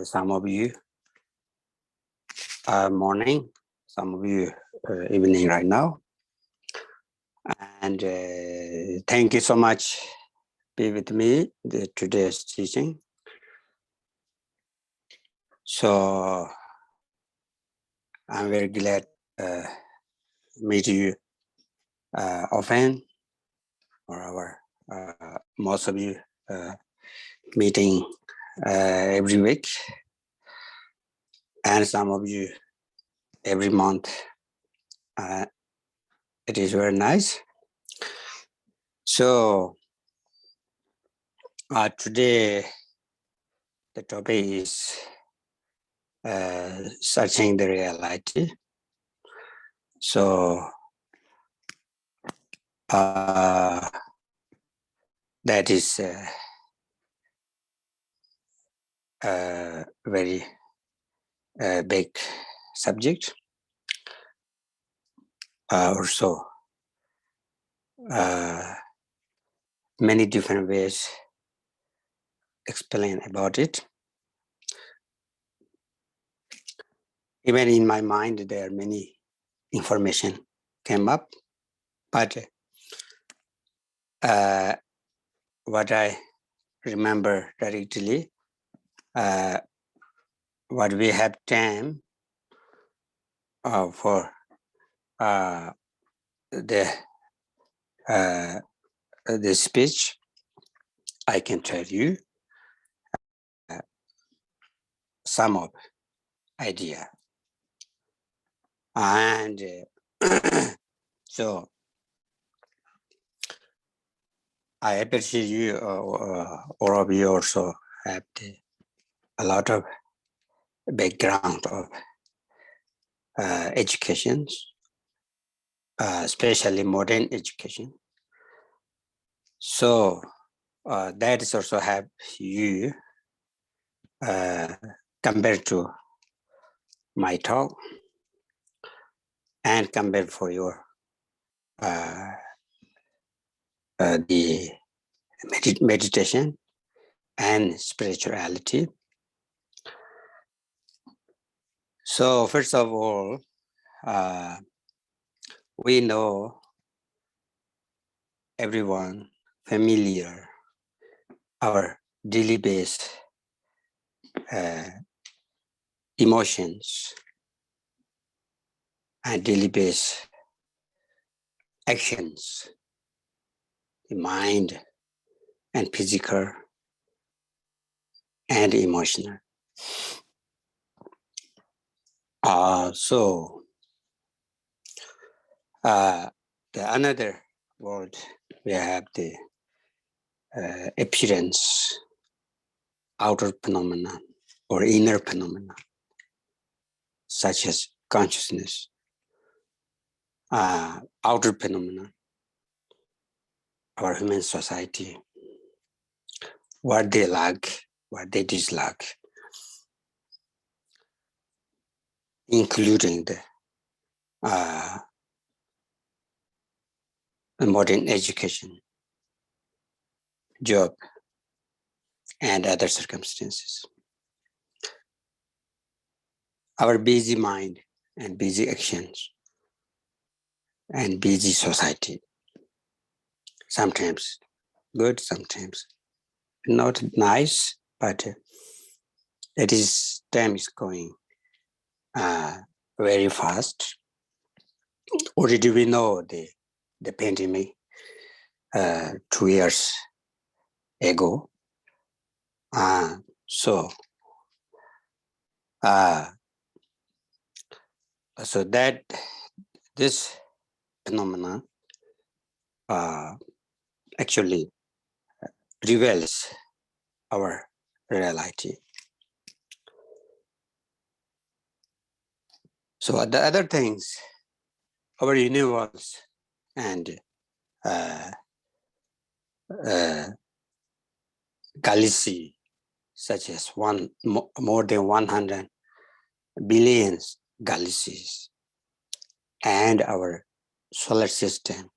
some of you morning, some of you evening right now. And thank you so much be with me today's teaching. So I'm very glad meet you often, or our most of you meeting every week, and some of you every month. It is very nice. So today the topic is searching the reality. So that is a very big subject. Also, many different ways explain about it. Even in my mind, there are many information came up, but what I remember directly, what we have time for the speech, I can tell you some of idea. And so I appreciate you, all of you also have a lot of background of education, especially modern education. So that is also have you compared to my talk and compared for your the meditation and spirituality. So first of all, we know everyone familiar our daily based emotions and daily based actions, the mind and physical and emotional. So the another word, we have the appearance, outer phenomena or inner phenomena, such as consciousness, outer phenomena, our human society, what they like, what they dislike, including the modern education, job, and other circumstances. Our busy mind and busy actions and busy society, sometimes good, sometimes not nice, but it is time is going very fast. Already we know the pandemic 2 years ago. So that this phenomena actually reveals our reality. So the other things, our universe and galaxy, such as more than 100 billion galaxies, and our solar system,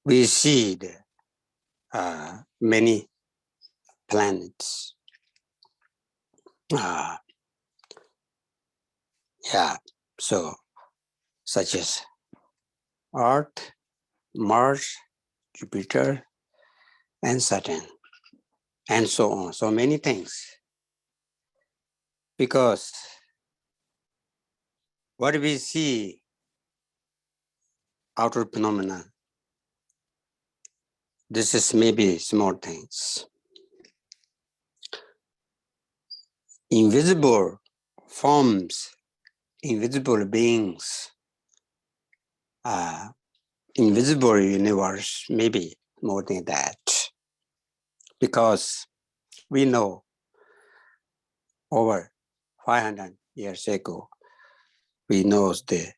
we see the many planets. So such as Earth, Mars, Jupiter, and Saturn, and so on. So many things. Because what we see outer phenomena, this is maybe small things. Invisible forms, invisible beings, invisible universe, maybe more than that. Because we know over 500 years ago, we know the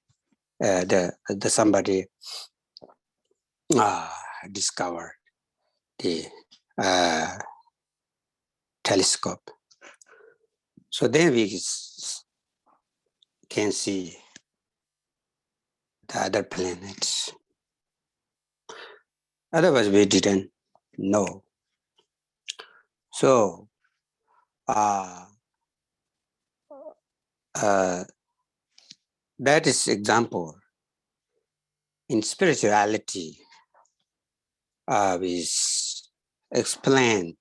somebody discovered the telescope. So then we can see the other planets. Otherwise, we didn't know. So that is example. In spirituality, we explain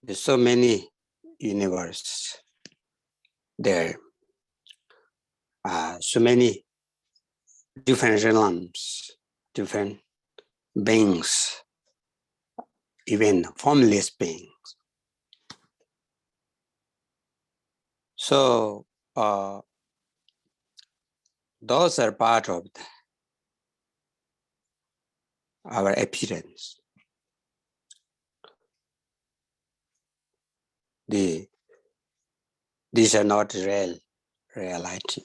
there's so many universes there, so many different realms, different beings, even formless beings. So those are part of our appearance. These are not reality,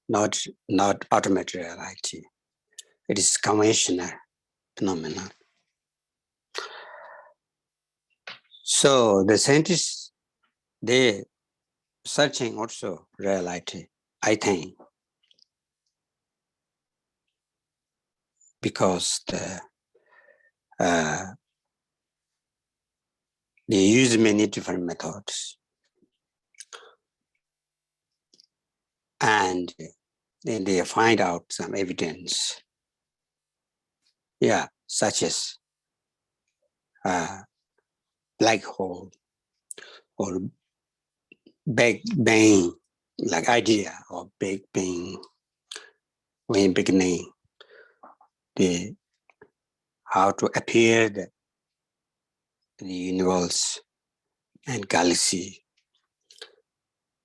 not ultimate reality. It is conventional phenomena. So the scientists, they searching also reality, I think, because they use many different methods, and then they find out some evidence, such as black hole or Big Bang, like idea of Big Bang, when beginning, how to appear the universe and galaxy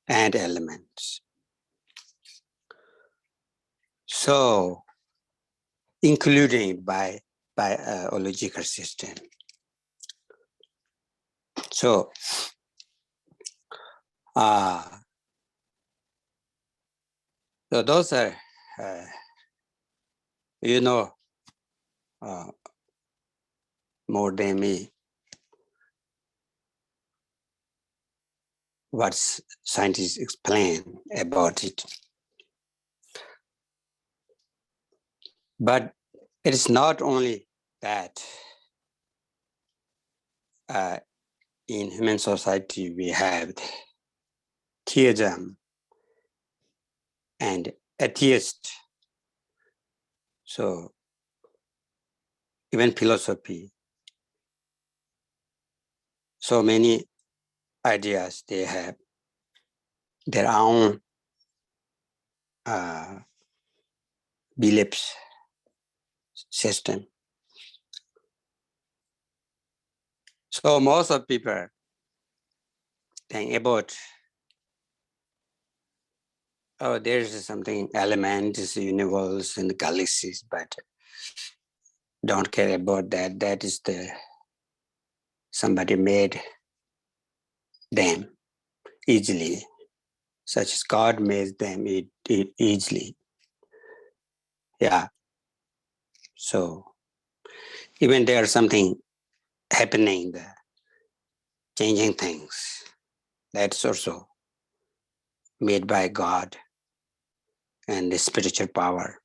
and elements. So, including by a logical system. So, so those are, more than me, what scientists explain about it. But it is not only that. In human society, we have theism and atheist. So even philosophy, so many ideas, they have their own beliefs system. So most of people think about, there's something elements, universe, and galaxies, but don't care about that. That is somebody made them easily, such as God made them easily. So even there's something happening there, changing things, that's also made by God and the spiritual power.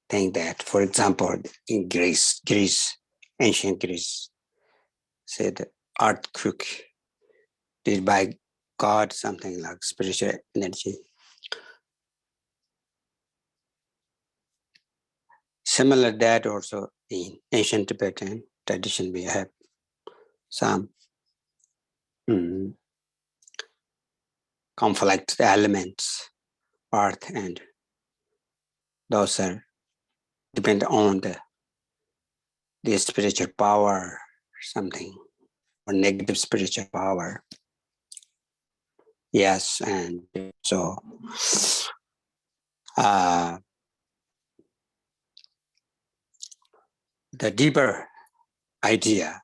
Think that, for example, in Greece, ancient Greece said earthquake did by God, something like spiritual energy. Similar that also in ancient Tibetan tradition, we have some conflict elements, earth, and those are depend on the spiritual power, something, or negative spiritual power. Yes, and so the deeper idea,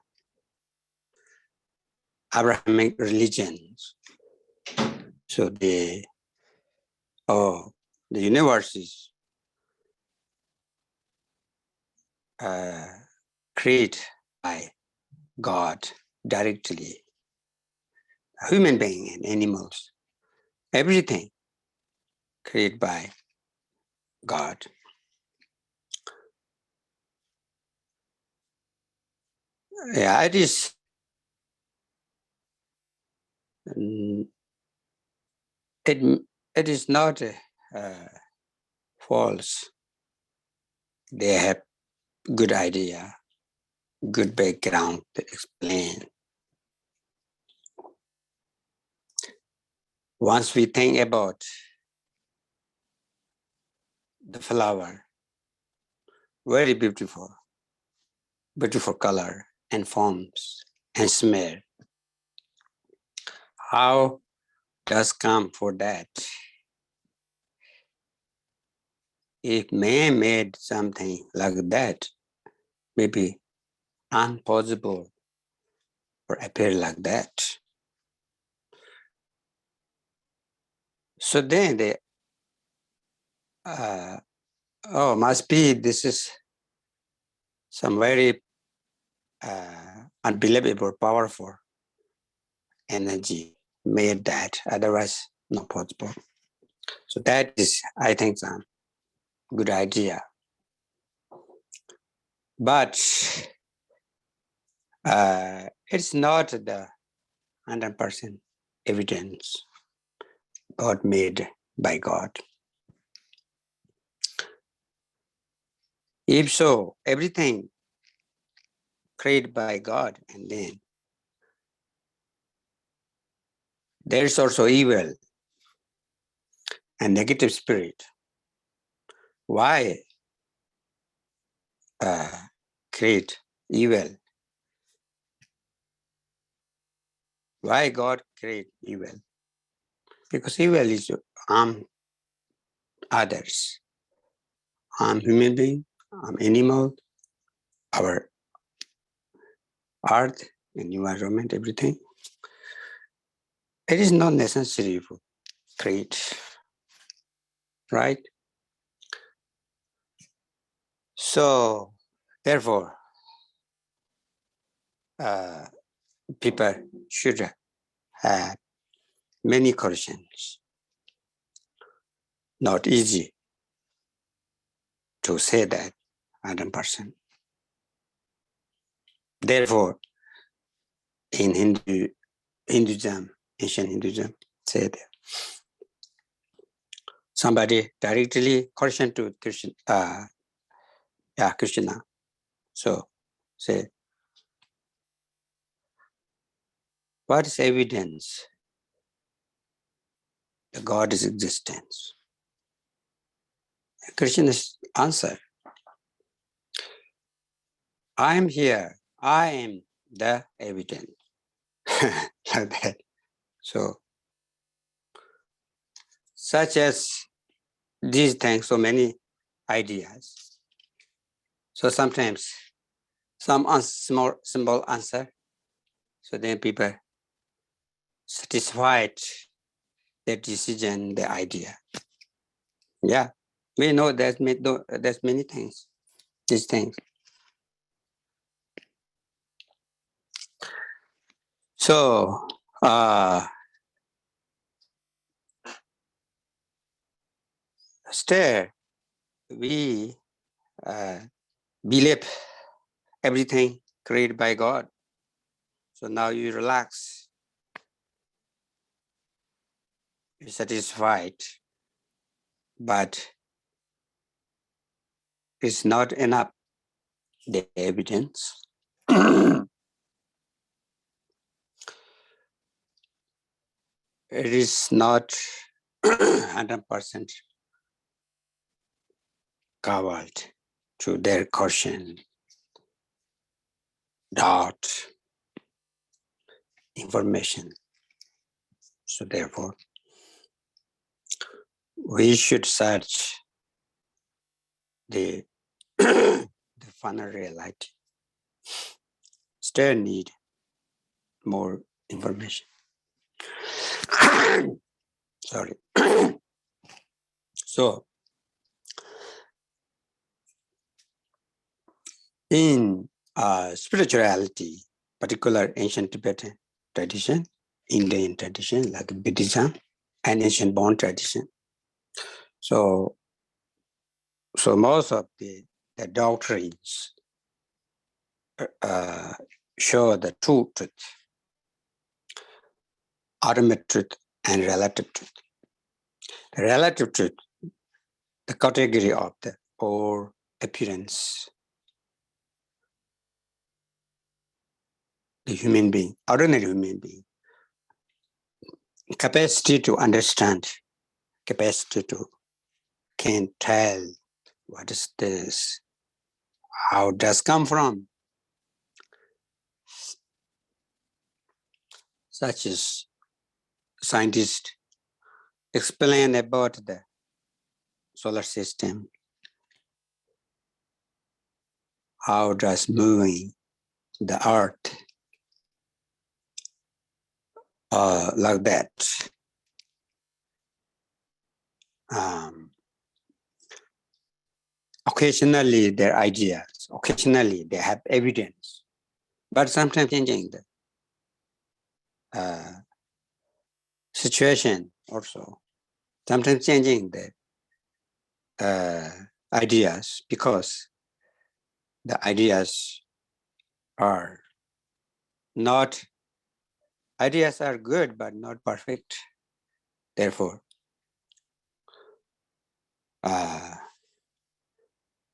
Abrahamic religions, so the universe is created by God directly. Human being and animals, everything created by God. Yeah, it is. It is not false. They have good idea, good background to explain. Once we think about the flower, very beautiful, beautiful color and forms and smell. How does come for that? If man made something like that, maybe impossible or appear like that. So then they, must be, this is some very unbelievable, powerful energy made that, otherwise not possible. So that is, I think, some good idea. But it's not the 100% evidence God made by God. If so, everything created by God, and then there's also evil and negative spirit. Why create evil? Why God create evil? Because evil is harm others, harm human being, harm animal, our earth and environment, everything. It is not necessary to create, right? So, therefore, people should have many questions. Not easy to say that 100%. Therefore, in Hinduism, ancient Hinduism, said somebody directly question to Krishna, Krishna. So, say, what is evidence that God's existence? Krishna's answer, I am here, I am the evidence. Like that. So, such as these things, so many ideas. So sometimes some small simple answer, so then people satisfied their decision, the idea. Yeah, we know there's many things, these things. So still we believe everything created by God. So now you relax, you're satisfied, but it's not enough, the evidence. It is not 100% covered to their caution, doubt, information. So therefore, we should search the, the final reality. Still need more information. Sorry. So, in spirituality, particular ancient Tibetan tradition, Indian tradition like Buddhism, and ancient Bon tradition. So most of the doctrines show the two truth, ultimate truth and relative truth. The relative truth, the category of the or appearance, the human being, ordinary human being, capacity to understand, capacity to can tell what is this, how does come from, such as scientists explain about the solar system, how does moving the earth like that. Occasionally their ideas, occasionally they have evidence, but sometimes changing the situation also, sometimes changing the ideas, because the ideas are good, but not perfect. Therefore,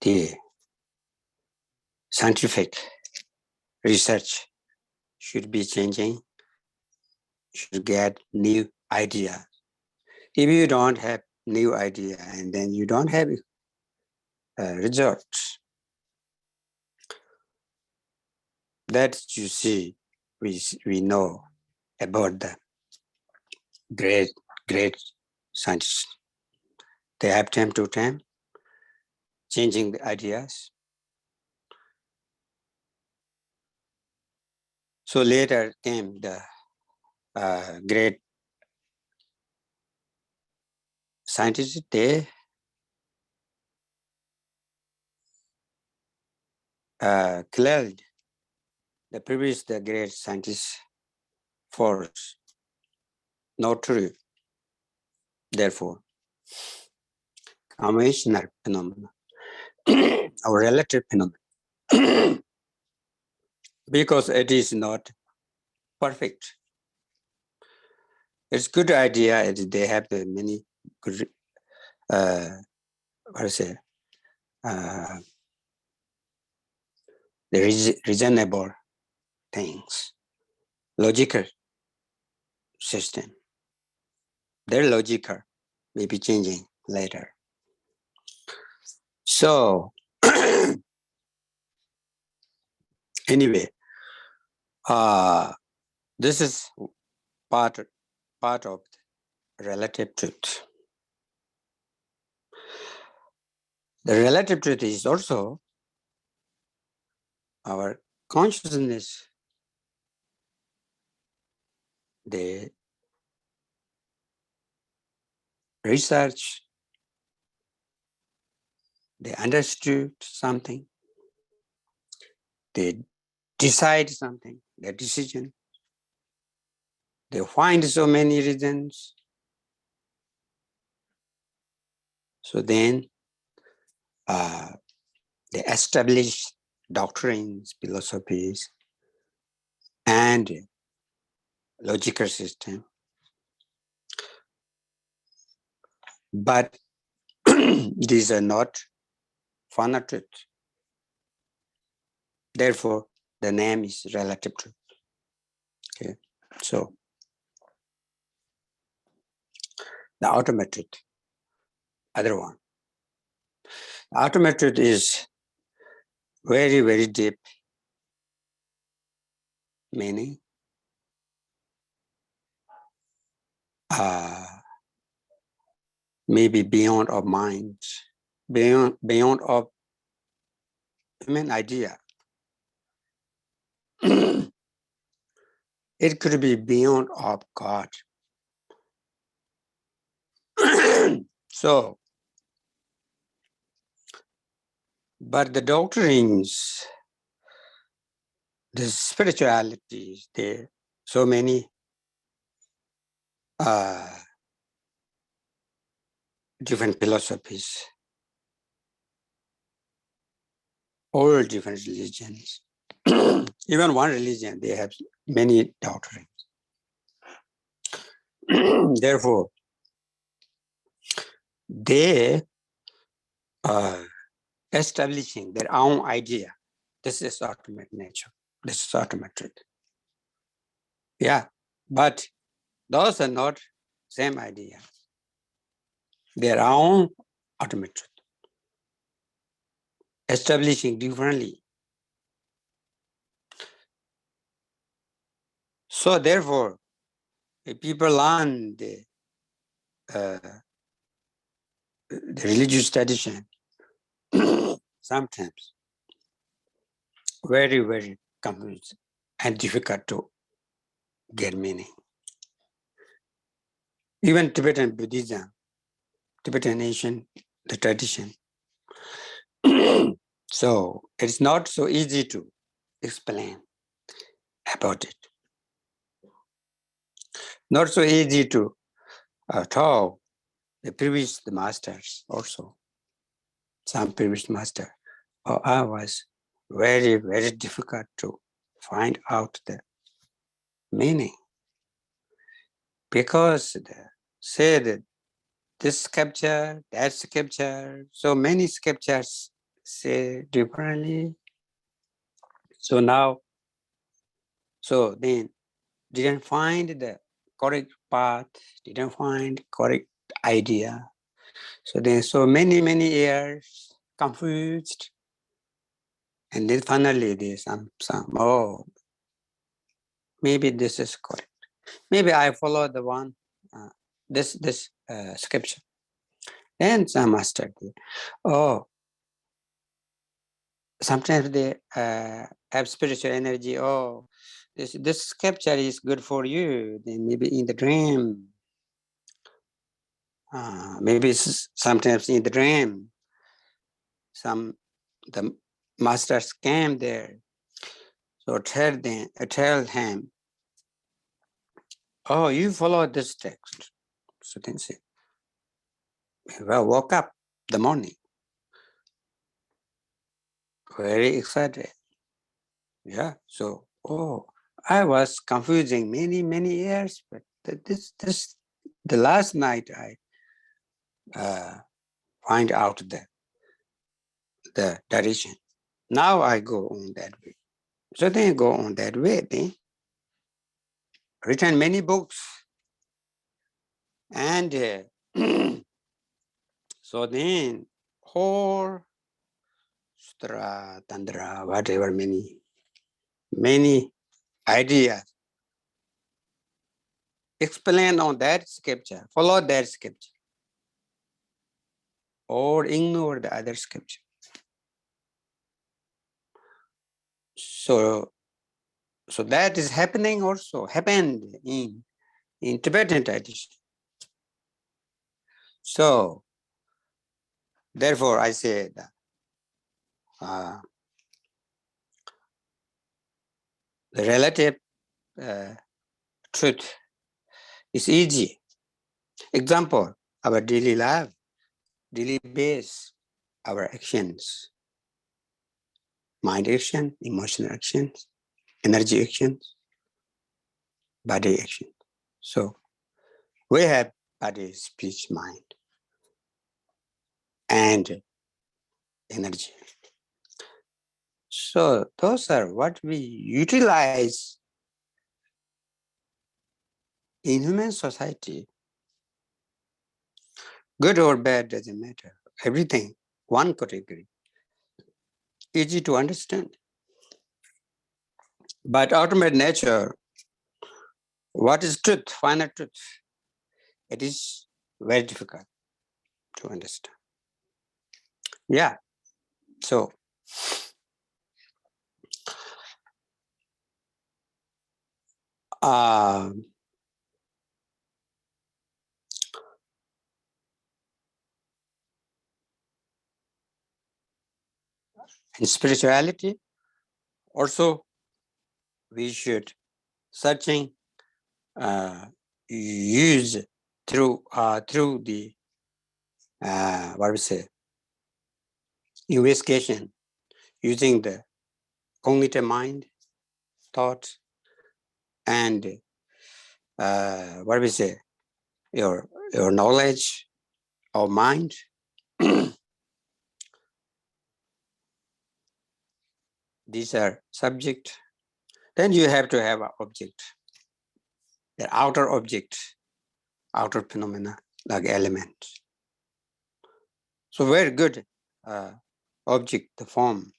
the scientific research should be changing, should get new idea. If you don't have new idea and then you don't have results, that you see, we know about the great scientists. They have time to time changing the ideas. So later came the great scientists. They cleared the previous the great scientists for not true. Therefore, conventional phenomena or relative phenomena, because it is not perfect. It's good idea. They have the many good, what I say, the reasonable things, logical system. Their logical may be changing later. So anyway, this is part of relative truth. The relative truth is also our consciousness. They research, they understood something, they decide something, their decision. They find so many reasons. So then they establish doctrines, philosophies, and logical system. But these are not final truth. Therefore, the name is relative truth. Okay, so the ultimate truth, other one. The ultimate truth is very, very deep meaning. Maybe beyond our minds, beyond of human idea. It could be beyond of God. So, but the doctrines, the spiritualities, there so many different philosophies, all different religions. Even one religion, they have many doctrines. Therefore, they are establishing their own idea. This is ultimate nature. This is ultimate truth. Yeah, but those are not same idea. Their own ultimate truth. Establishing differently. So therefore, if people learn the religious tradition, sometimes very, very confused and difficult to get meaning. Even Tibetan Buddhism, Tibetan nation, the tradition. So it's not so easy to explain about it. Not so easy to talk the previous masters also. Some previous master. I was very, very difficult to find out the meaning. Because say that this scripture, that scripture, so many scriptures say differently. So now, so then didn't find the correct path, didn't find correct idea. So then so many, many years confused. And then finally there's some, maybe this is correct. Maybe I follow the one, this scripture. Then some master did. Oh, sometimes they have spiritual energy. Oh, this scripture is good for you. Then maybe in the dream, maybe sometimes in the dream, the masters came there. So tell him, oh, you follow this text. So then say, well, woke up the morning, very excited. Yeah, so, oh, I was confusing many, many years, but the last night I find out the direction. Now I go on that way. So then go on that way, then written many books. And so then whole sutra, tantra, whatever, many ideas explain on that scripture, follow that scripture, or ignore the other scripture. So that is happening also, happened in Tibetan tradition. So therefore I said, the relative truth is easy. Example, our daily life, daily base, our actions. mind action, emotional actions, energy actions, body action. So we have body, speech, mind, and energy. So those are what we utilize in human society. Good or bad doesn't matter. Everything, one category, easy to understand. But ultimate nature, what is truth, final truth? It is very difficult to understand. Yeah. So in spirituality, also we should searching use through the what we say investigation, using the cognitive mind, thought, and what we say your knowledge of mind. These are subject. Then you have to have an object, the outer object, outer phenomena like elements. So very good object, the form.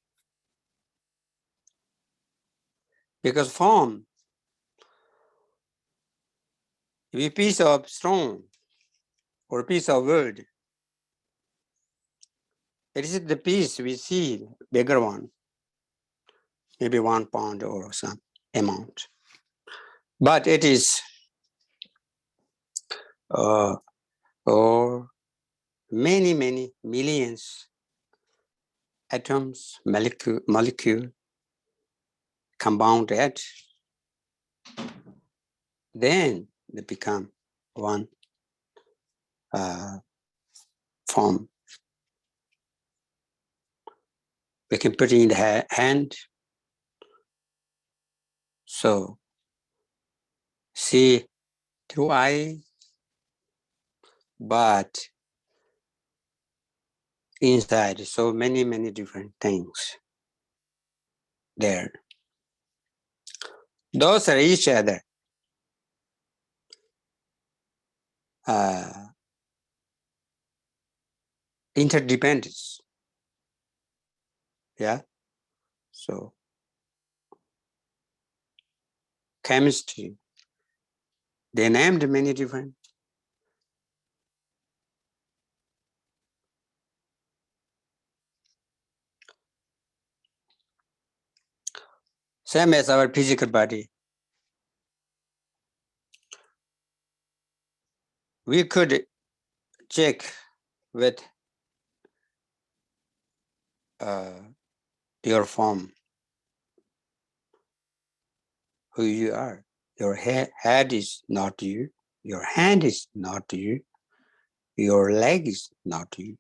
Because form, if a piece of stone or a piece of wood, it is the piece we see, bigger one, maybe 1 pound or some amount. But it is or many, many millions atoms, molecule compounded, then they become one form. We can put it in the hand. So see through eye, but inside so many, many different things there. Those are each other. Interdependence. Yeah. So chemistry, they named many different. Same as our physical body. We could check with your form, who you are. Your head is not you. Your hand is not you. Your leg is not you.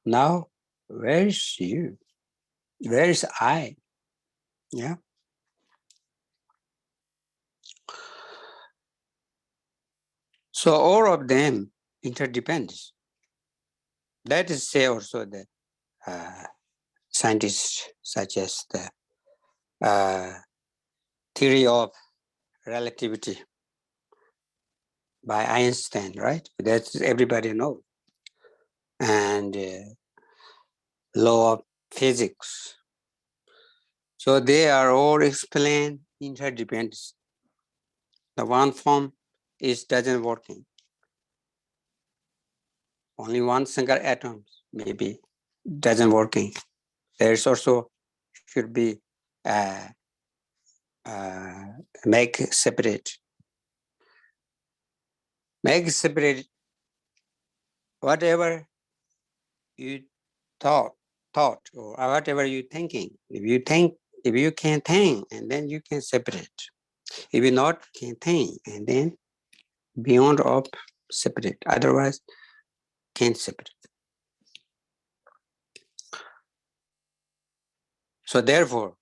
Now, where is you? Where is I? Yeah. So all of them interdepend. That is say also that scientists such as the theory of relativity by Einstein, right? That's everybody knows. And law of physics. So they are all explained interdependence. The one form doesn't working. Only one single atom maybe doesn't working. There's also should be make separate. Make separate whatever you thought or whatever you thinking. If you can think, and then you can separate. If you not can think, and then beyond of separate. Otherwise, can't separate. So therefore,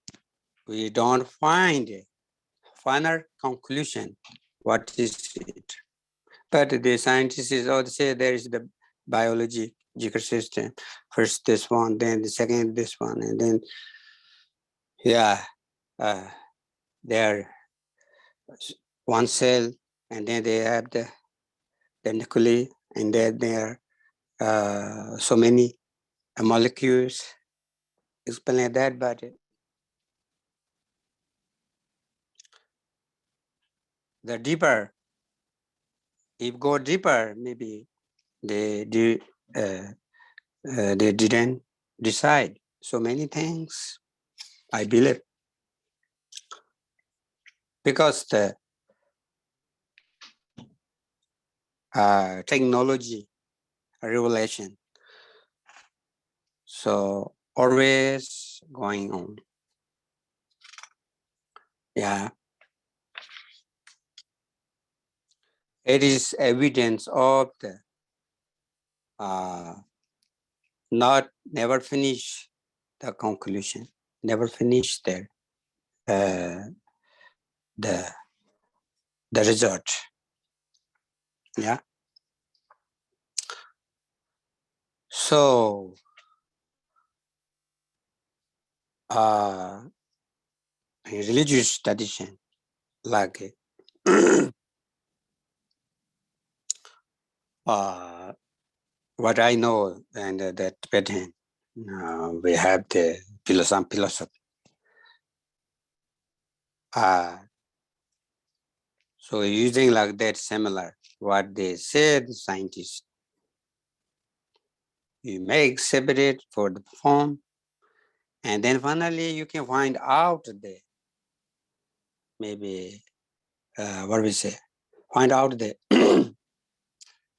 we don't find a final conclusion. What is it? But the scientists also say there is the biological system. First this one, then the second this one, and then they're one cell, and then they have the nuclei, and then there are so many molecules. Explain that, but the deeper, if go deeper, maybe they do they didn't decide so many things. I believe because the technology revelation, so always going on. Yeah, it is evidence of the never finish the conclusion, never finish the result. Yeah. So in religious tradition, like what I know, and that Tibetan, we have the philosophy. So using like that similar, what they said, scientists, you make separate for the form, and then finally you can find out the maybe what we say, find out the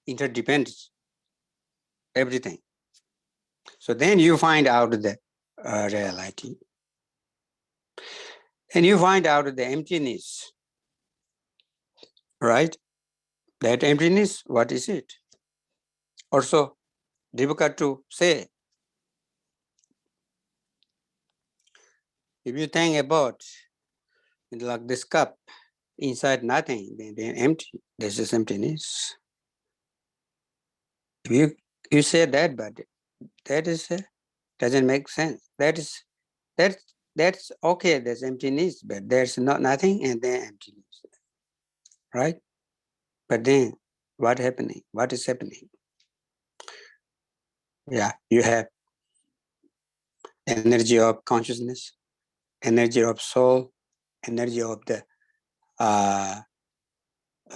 interdependence, everything. So then you find out the reality, and you find out the emptiness, right? That emptiness, what is it? Also difficult to say. If you think about like this cup, inside nothing, then empty. This is emptiness. If you say that, but that is doesn't make sense. That's okay. There's emptiness, but there's not nothing, and then emptiness, right? But then what happening? What is happening? Yeah, you have energy of consciousness, energy of soul, energy of the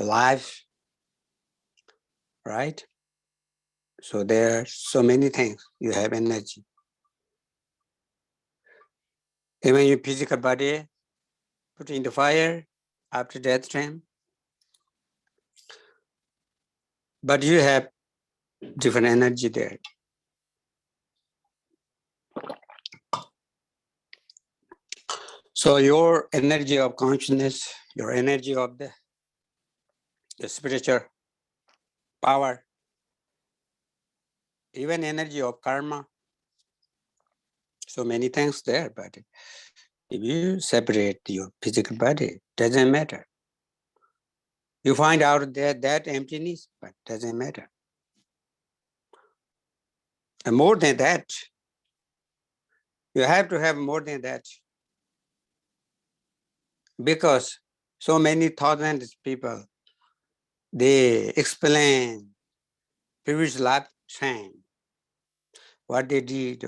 life, right? So there are so many things. You have energy. Even your physical body, put in the fire after death time. But you have different energy there. So your energy of consciousness, your energy of the spiritual power, even energy of karma, so many things there. But if you separate your physical body, doesn't matter. You find out that emptiness, but doesn't matter. And more than that, you have to have more than that, because so many thousands of people, they explain previous lifetime, what they did,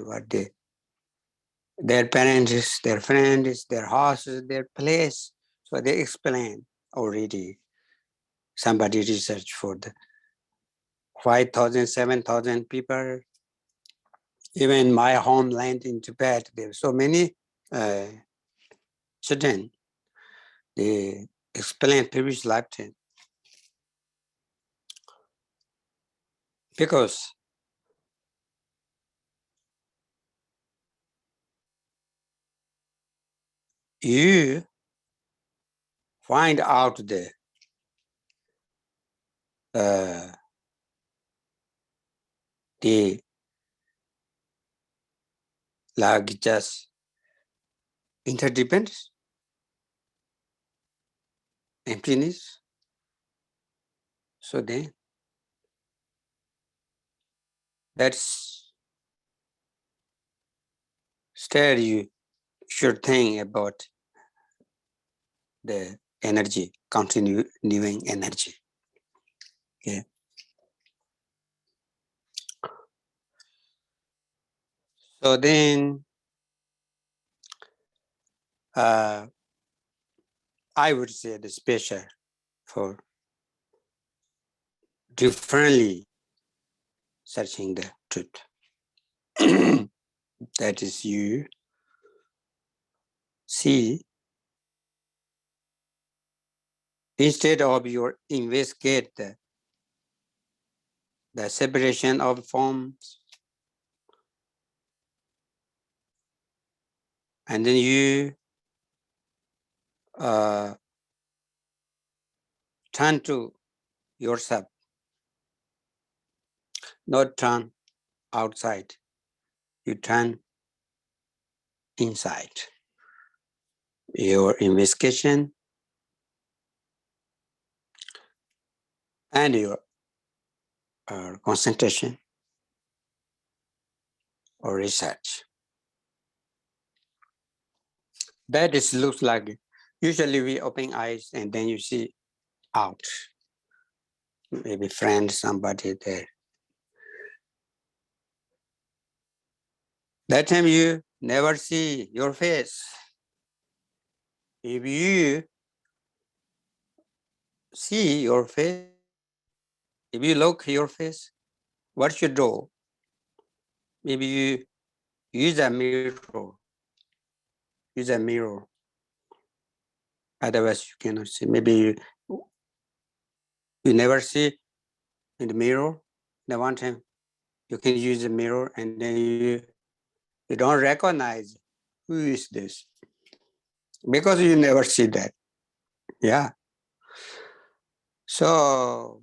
their parents, their friends, their houses, their place. So they explain already. Somebody researched for the 5,000, 7,000 people. Even my homeland in Tibet, there are so many children. They explain previous lifetime. Because you find out the like just interdependence, emptiness. So then that's still you should think about the energy, continuing energy. Okay. So then I would say the special for differently searching the truth. That is, you see, instead of you investigate the separation of forms, and then you turn to yourself, not turn outside, you turn inside. Your investigation and your concentration or research. That is looks like, usually we open eyes and then you see out, maybe friend, somebody there. That time you never see your face. If you see your face, if you look your face, what you do? Maybe you use a mirror. Use a mirror. Otherwise you cannot see. Maybe you never see in the mirror. The one time you can use a mirror and then you don't recognize who is this because you never see that. Yeah. So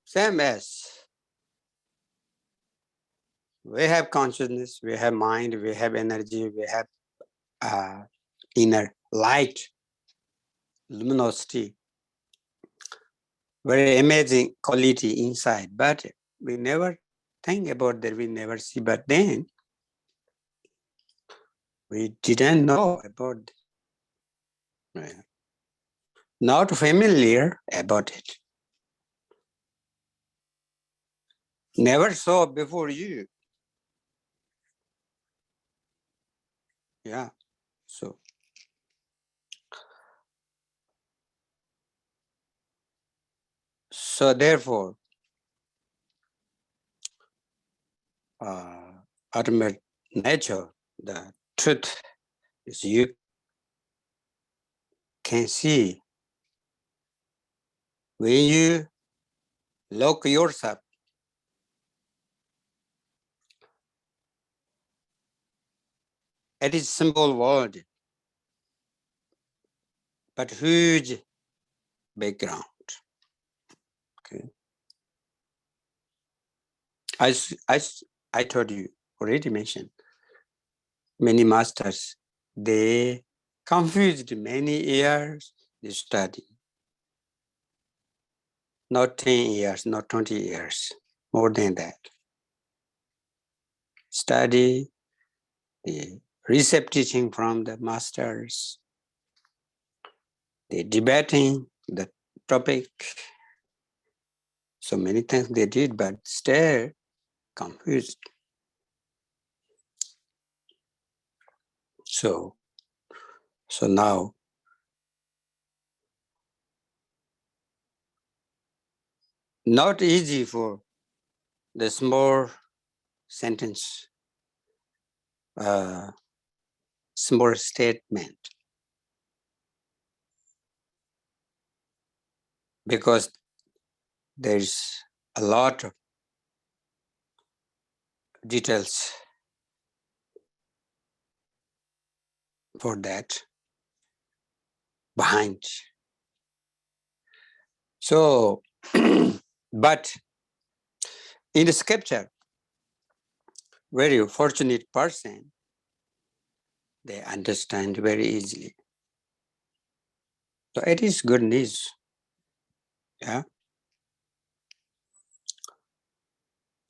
same as we have consciousness, we have mind, we have energy, we have inner light, luminosity, very amazing quality inside, but we never think about that, we never see. But then we didn't know about it, not familiar about it, never saw before you. Yeah. So therefore, ultimate nature, the truth is you can see when you look yourself. It is simple word, but huge background. Okay. I told you, already mentioned, many masters, they confused many years they study. Not 10 years, not 20 years, more than that. Study, the receive teaching from the masters, they debating the topic. So many things they did, but still confused. So now not easy for the small sentence, small statement, because there's a lot of details for that behind. So, but in the scripture, very fortunate person, they understand very easily. So it is good news. Yeah.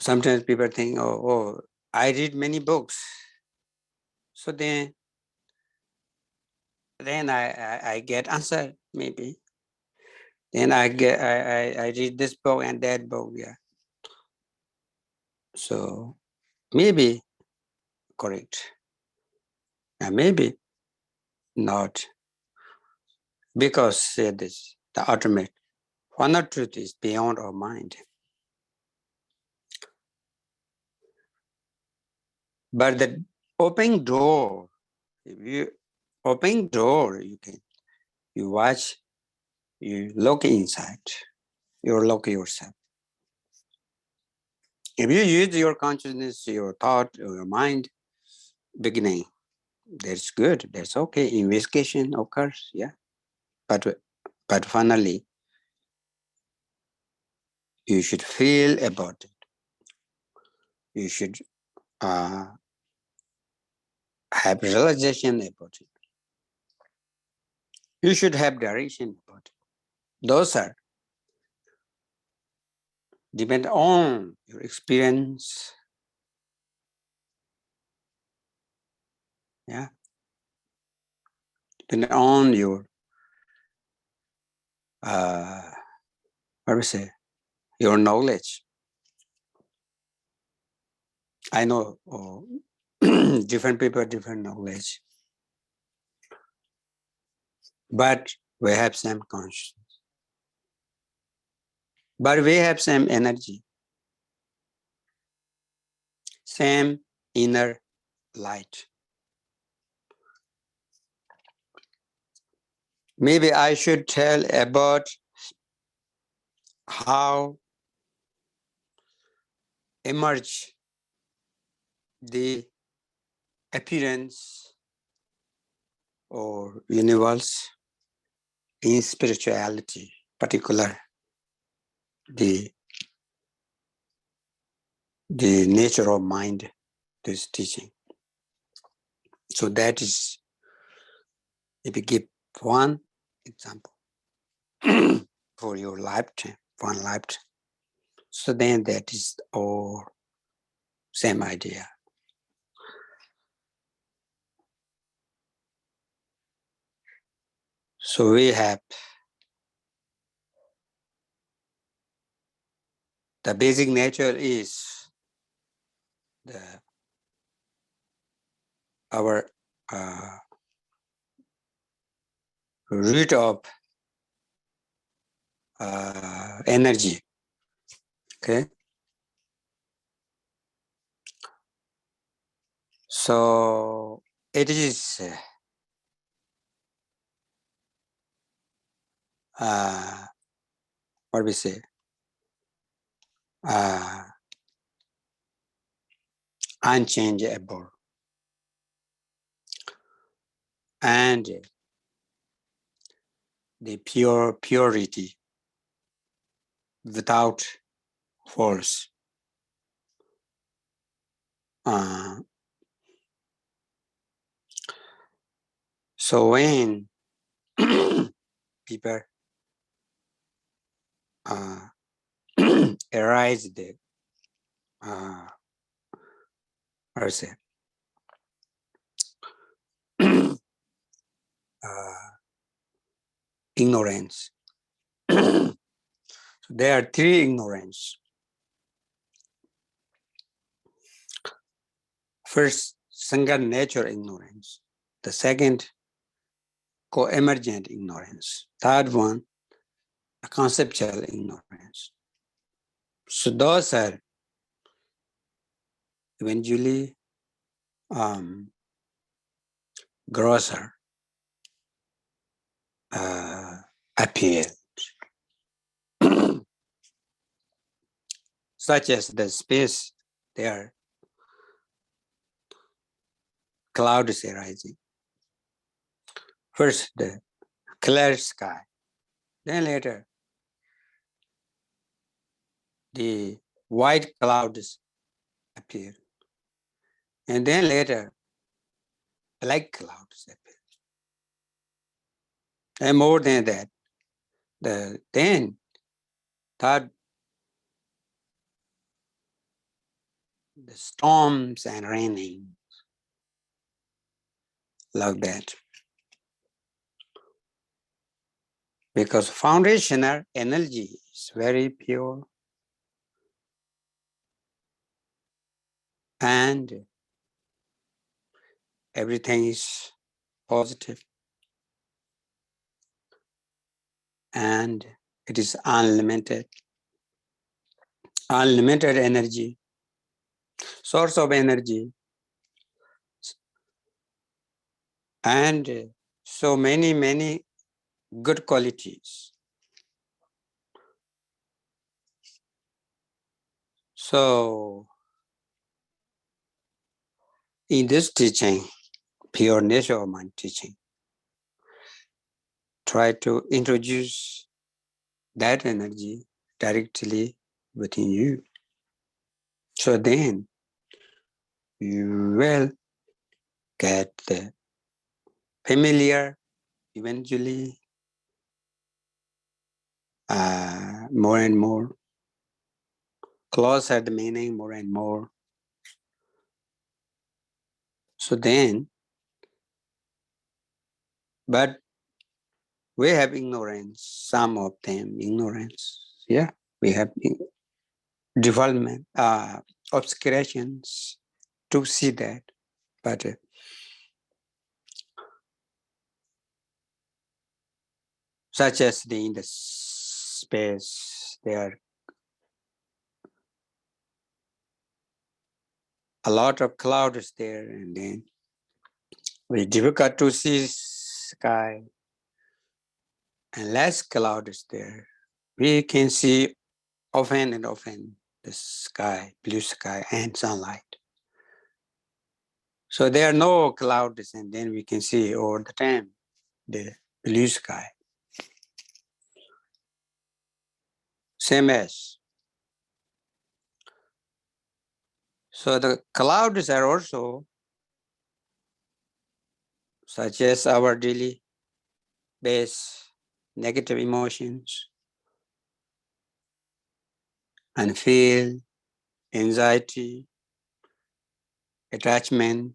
Sometimes people think, oh, I read many books. So then I get answer maybe. Then I read this book and that book. Yeah. So maybe correct. And maybe not. Because said this, the ultimate final truth is beyond our mind. But the open door, if you open door, you watch, you look inside, you look yourself. If you use your consciousness, your thought, or your mind, beginning, that's good, that's okay. Investigation occurs, yeah. But finally, you should feel about it. You should have realization about it. You should have direction about it. Those are depend on your experience. Yeah. Depend on your what do we say? Your knowledge. I know different people, different knowledge. But we have same consciousness. But we have same energy, same inner light. Maybe I should tell about how emerge the appearance or universe in spirituality, particular the nature of mind, this teaching. So that is, if you give one example for your lifetime, one lifetime, so then that is all same idea. So we have the basic nature is our root of energy. Okay. So it is what we say unchangeable, and the purity without force. So when people arise the what is it? Ignorance. So there are three ignorance. First, single nature ignorance. The second, co-emergent ignorance. Third one, a conceptual ignorance. So those are eventually grosser appear, such as the space, there clouds arising. First, the clear sky, then later, the white clouds appear, and then later, black clouds appear. And more than that, then third, the storms and raining, like that. Because foundational energy is very pure and everything is positive and it is unlimited energy, source of energy, and so many good qualities. So in this teaching, pure nature of mind teaching, try to introduce that energy directly within you. So then you will get the familiar, eventually more and more, closer the meaning more and more. So then, but we have ignorance, some of them ignorance. Yeah, we have development, obscurations to see that. But such as in the space, there are a lot of clouds there, and then it's difficult to see sky, and less clouds there. We can see often and often the sky, blue sky, and sunlight. So there are no clouds, and then we can see all the time the blue sky. Same as. So the clouds are also such as our daily base negative emotions and feel anxiety, attachment,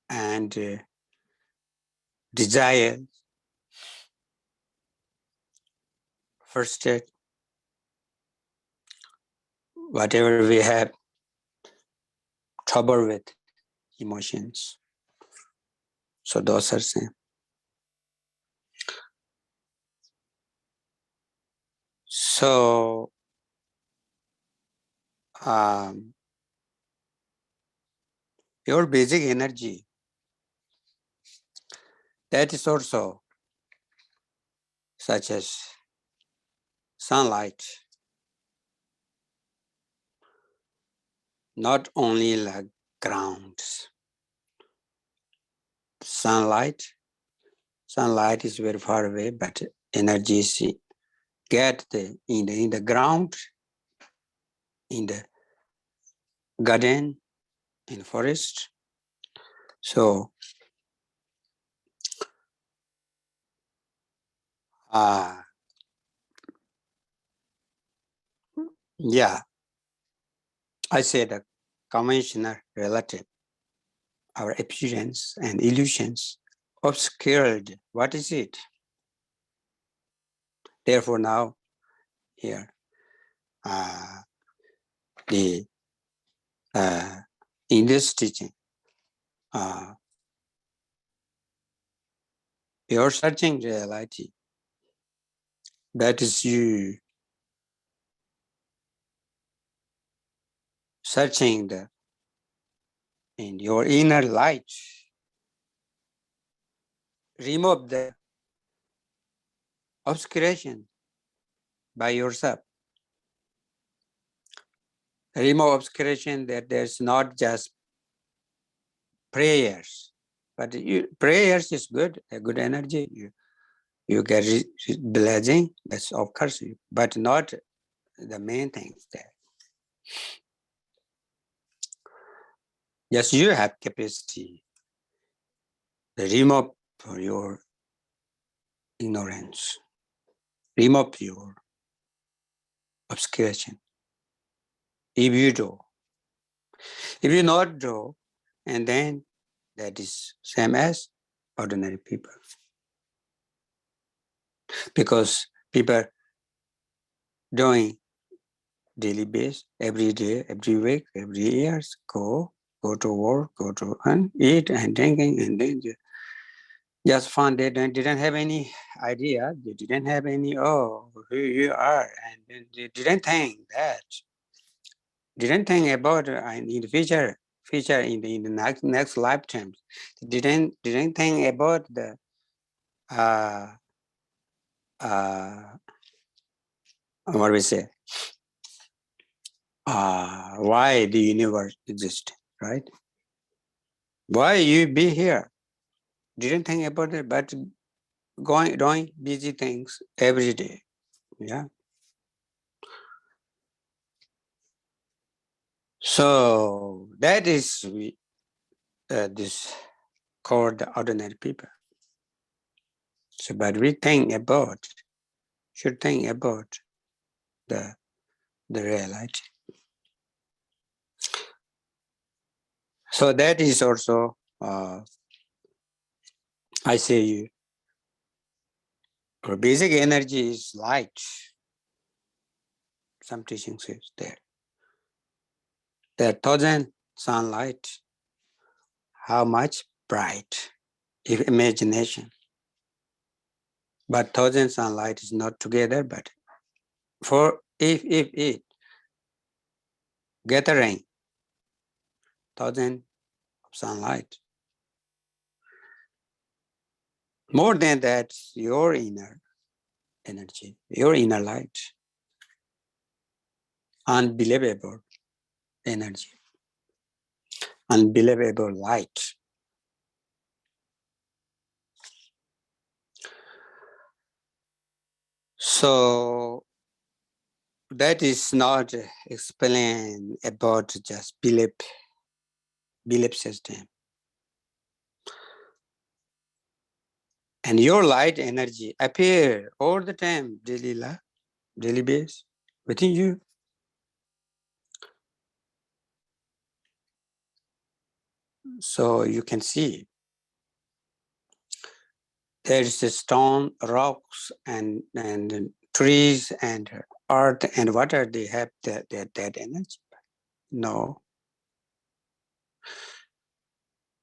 and desire, first whatever we have trouble with emotions. So those are same. So your basic energy, that is also such as sunlight, not only like grounds. Sunlight is very far away, but energy is get in the ground, in the garden, in forest. So yeah, I say the conventional relative, our appearance and illusions obscured. What is it? Therefore now here the in this teaching, you're searching reality. That is you searching in your inner light. Remove the obscuration by yourself. Remove obscuration that there's not just prayers, but prayers is good, a good energy. You get blessing, that's of course, but not the main things there. Yes, you have capacity to remove your ignorance, remove your obscuration. If you do, if you not do, and then that is same as ordinary people. Because people doing daily base, every day, every week, every year, go to work, go to and eat and drinking, and then just found they didn't have any idea, they didn't have any, oh, who you are, and then they didn't think that, didn't think about in the future in the next lifetime, didn't think about the uh, uh, what we say, why the universe exists, right? Why you be here? Didn't think about it, but going doing busy things every day. Yeah. So that is this called the ordinary people. So, but we think about, should think about the reality. So that is also, I say you, our basic energy is light. Some teaching says there. There are thousand sunlight. How much bright? If imagination. But thousand sunlight is not together, but for if it gathering thousand sunlight. More than that, your inner energy, your inner light, unbelievable energy, unbelievable light. So that is not explain about just belief system. And your light energy appear all the time, daily base within you. So you can see there is a stone, rocks, and trees and earth and water. They have that energy. No,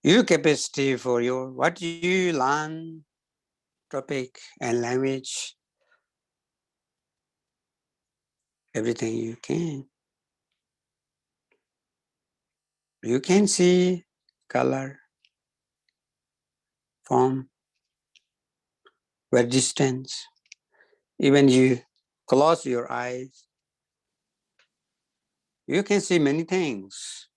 your capacity for your what you learn, topic and language, everything you can. You can see color, form, where distance. Even you close your eyes, you can see many things.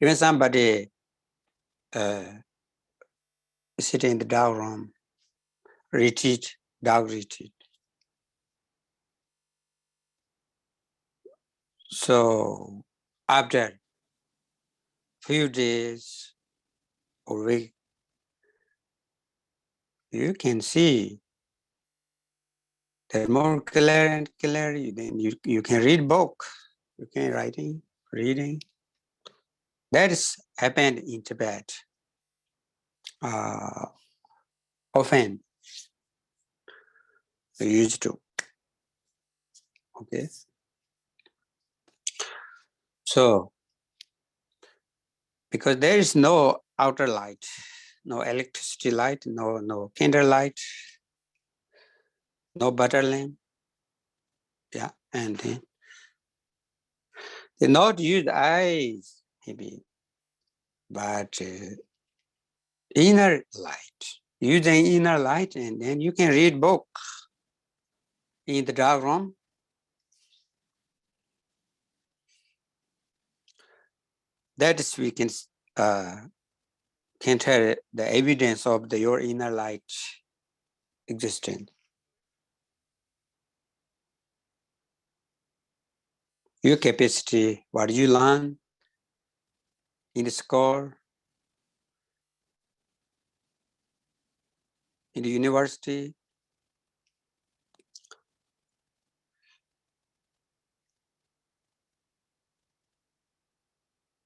Even somebody sitting in the dark room, retreat, dark retreat. So after few days or week, you can see that more clear and clear. Then you can read book, you can writing, reading. That is happened in Tibet. Often we used to. Okay. So because there is no outer light, no electricity light, no candle light, no butter lamp. Yeah, and then they not use eyes, maybe, but inner light. Use the inner light, and then you can read book in the dark room. That is we can tell the evidence of your inner light existence. Your capacity, what you learn, in the school, in the university,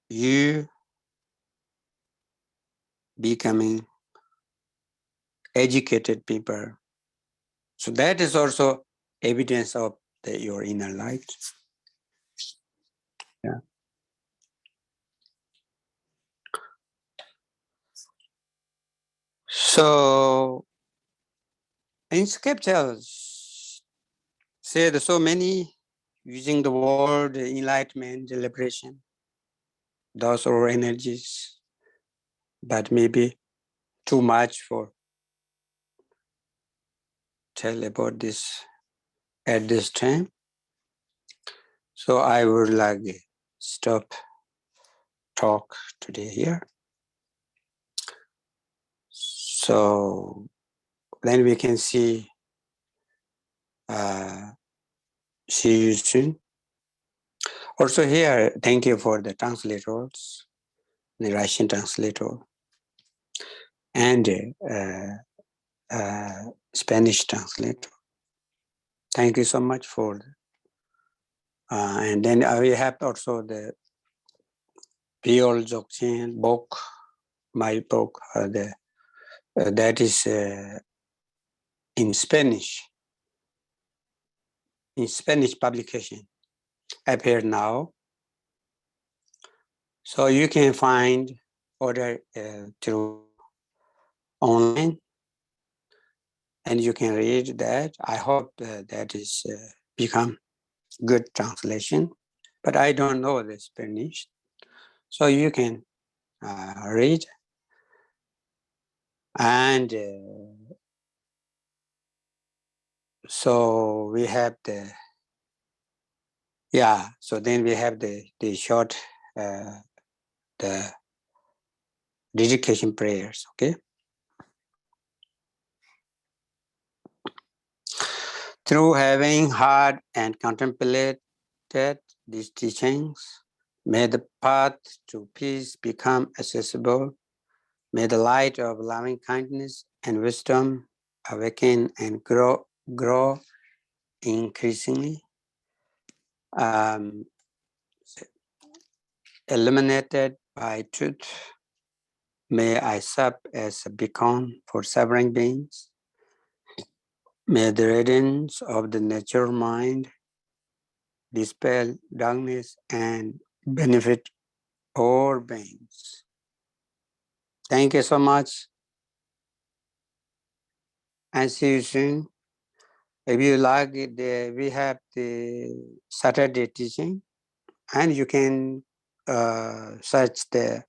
you becoming educated people. So that is also evidence of your inner light. Yeah. So in scriptures, said so many using the word enlightenment, liberation, those are energies, but maybe too much for tell about this at this time. So I would like stop talk today here. So then we can see you soon. Also here, thank you for the translators, the Russian translator, and Spanish translator. Thank you so much for. And then we have also the real Dzogchen book, my book, that is in Spanish publication, appear now. So you can find order through online, and you can read that. I hope that is become good translation, but I don't know the Spanish. So you can read. And so we have so then we have the short, the dedication prayers, okay? Through having heard and contemplated these teachings, may the path to peace become accessible. May the light of loving kindness and wisdom awaken and grow increasingly. Illuminated by truth, may I serve as a beacon for suffering beings. May the radiance of the natural mind dispel darkness and benefit all beings. Thank you so much, and see you soon. If you like it, we have the Saturday teaching, and you can search the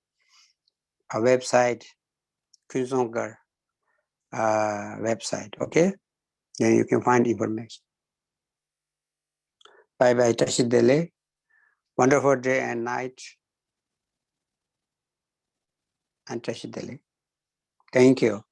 website, Kunzongar website, okay? Then you can find information. Bye-bye, Tashidele. Wonderful day and night, and Tashidele. Thank you.